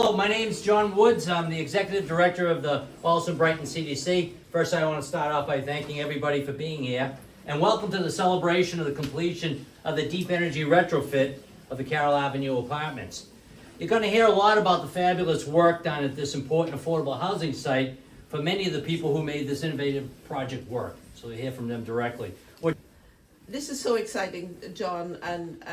Hello, my name's John Woods. I'm the Executive Director of the Allston-Brighton CDC. First, I want to start off by thanking everybody for being here, and welcome to the celebration of the completion of the deep energy retrofit of the Carroll Avenue apartments. You're going to hear a lot about the fabulous work done at this important affordable housing site for many of the people who made this innovative project work. So you'll hear from them directly. This is so exciting, John, and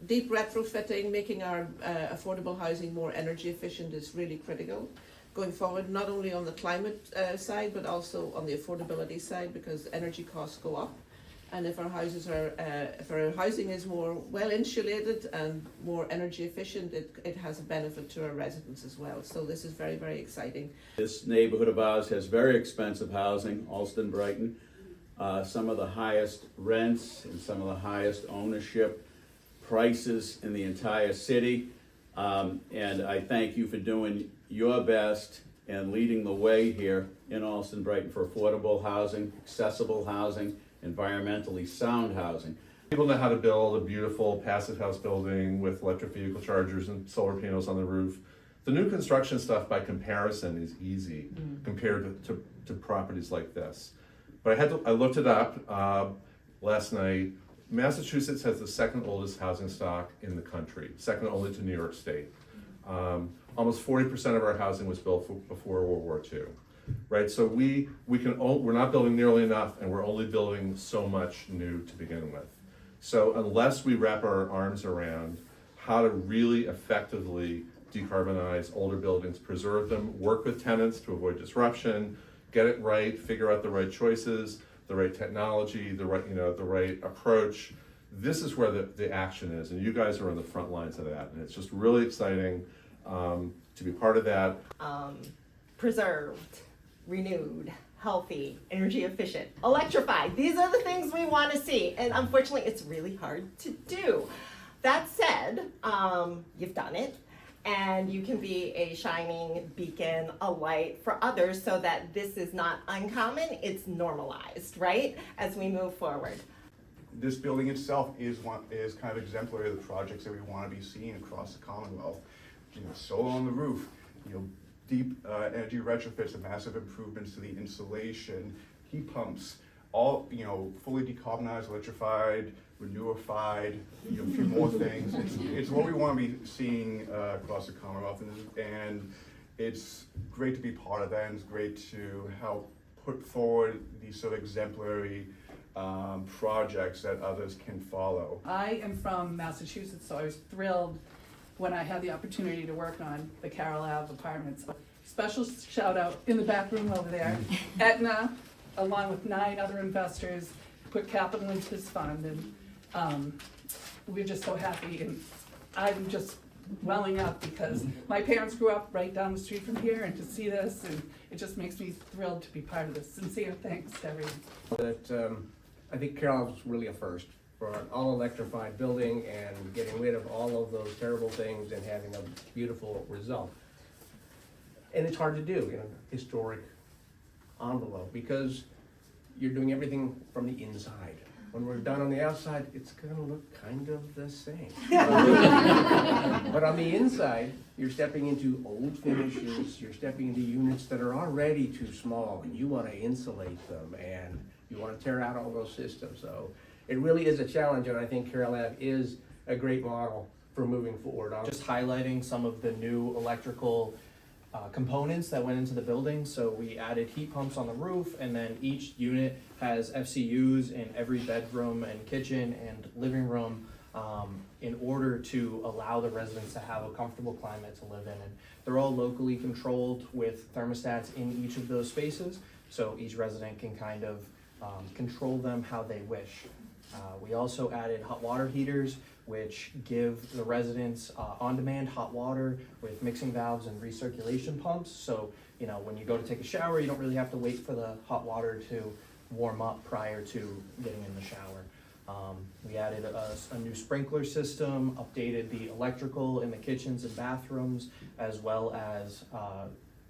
deep retrofitting, making our affordable housing more energy efficient is really critical going forward, not only on the climate side, but also on the affordability side, because energy costs go up. And if our houses are, if our housing is more well insulated and more energy efficient, it has a benefit to our residents as well. So this is very, very exciting. This neighborhood of ours has very expensive housing, Allston-Brighton. Some of the highest rents and some of the highest ownership prices in the entire city. And I thank you for doing your best and leading the way here in Allston-Brighton for affordable housing, accessible housing, environmentally sound housing. People know how to build a beautiful passive house building with electric vehicle chargers and solar panels on the roof. The new construction stuff, by comparison, is easy compared to properties like this. But I looked it up last night. Massachusetts has the second oldest housing stock in the country, second only to New York State. Almost 40% of our housing was built before World War II, right? So we're not building nearly enough, and we're only building so much new to begin with. So unless we wrap our arms around how to really effectively decarbonize older buildings, preserve them, work with tenants to avoid disruption, get it right, figure out the right choices, the right technology, the right approach. This is where the action is, and you guys are on the front lines of that, and it's just really exciting to be part of that. Preserved, renewed, healthy, energy efficient, electrified. These are the things we want to see, and unfortunately it's really hard to do. That said, you've done it, and you can be a shining beacon, a light for others, so that this is not uncommon, it's normalized, right, as we move forward. This building itself is kind of exemplary of the projects that we want to be seeing across the Commonwealth. You know, solar on the roof, you know, deep energy retrofits, and massive improvements to the insulation, heat pumps, all, you know, fully decarbonized, electrified, renewified, you know, a few more things. It's what we want to be seeing across the Commonwealth, and it's great to be part of that, and it's great to help put forward these sort of exemplary projects that others can follow. I am from Massachusetts, so I was thrilled when I had the opportunity to work on the Carroll Ave apartments. Special shout out in the back room over there. Aetna, along with 9 other investors, put capital into this fund, and we're just so happy. And I'm just welling up because my parents grew up right down the street from here, and to see this, and it just makes me thrilled to be part of this. Sincere thanks to everyone. That I think Carroll was really a first for an all-electrified building and getting rid of all of those terrible things and having a beautiful result. And it's hard to do in a historic envelope because you're doing everything from the inside. When we're done on the outside, it's gonna look kind of the same. But on the inside, you're stepping into old finishes, you're stepping into units that are already too small, and you wanna insulate them, and you wanna tear out all those systems. So it really is a challenge, and I think Carroll Ave is a great model for moving forward. Just highlighting some of the new electrical components that went into the building. So we added heat pumps on the roof, and then each unit has FCUs in every bedroom and kitchen and living room in order to allow the residents to have a comfortable climate to live in. And they're all locally controlled with thermostats in each of those spaces, so each resident can kind of control them how they wish. We also added hot water heaters, which give the residents on-demand hot water with mixing valves and recirculation pumps. So, you know, when you go to take a shower, you don't really have to wait for the hot water to warm up prior to getting in the shower. We added a new sprinkler system, updated the electrical in the kitchens and bathrooms, as well as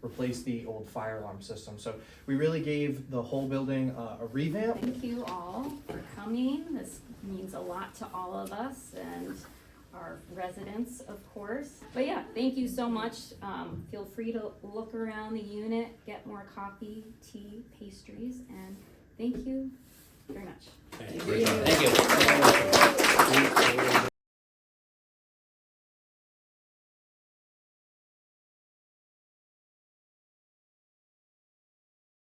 replace the old fire alarm system. So we really gave the whole building a revamp. Thank you all for coming. This means a lot to all of us, and our residents, of course. But yeah, thank you so much. Feel free to look around the unit, get more coffee, tea, pastries, and thank you very much. Thank you.